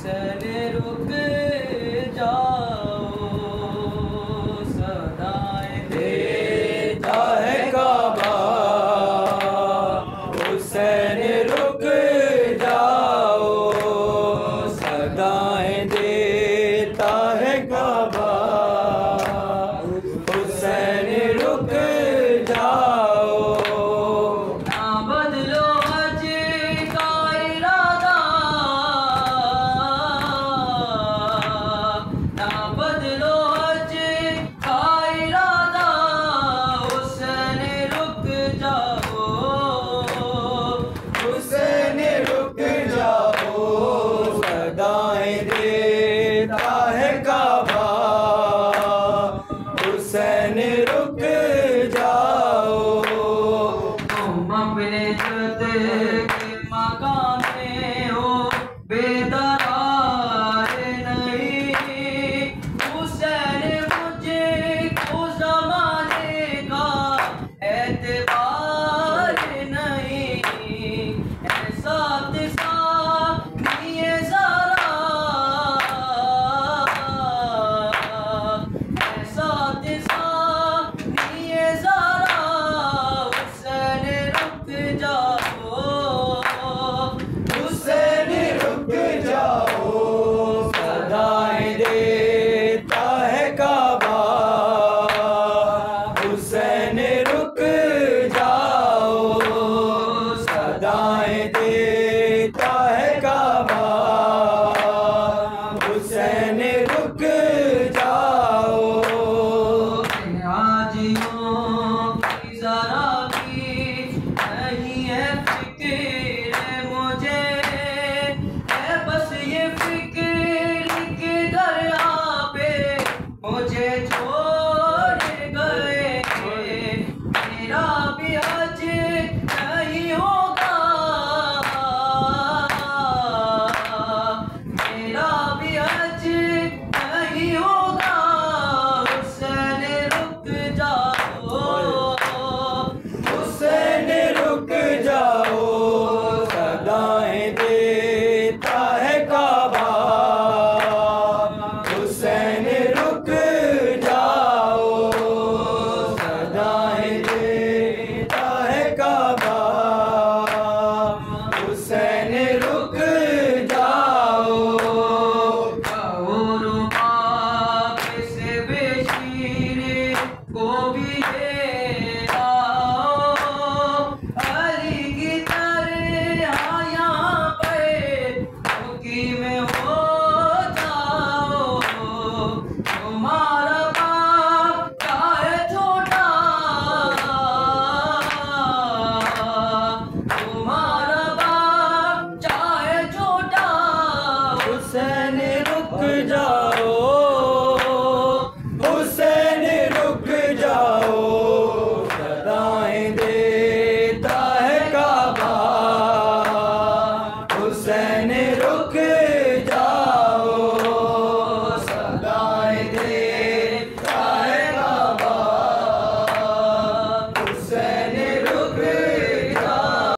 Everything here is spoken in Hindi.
हुसैन रुक जाओ, सदाएं देता है काबा। हुसैन रुक जाओ, सदाएं देता है काबा। हुसैन रुक जाओ, ना बदलो हज का इरादा, ना बदलो हज का इरादा। हुसैन रुक जाओ, हुसैन रुक जाओ, सदाएं देता है काबा। हुसैन रुक जाओ, तुम अपने जद के मकाम में हो बेदार।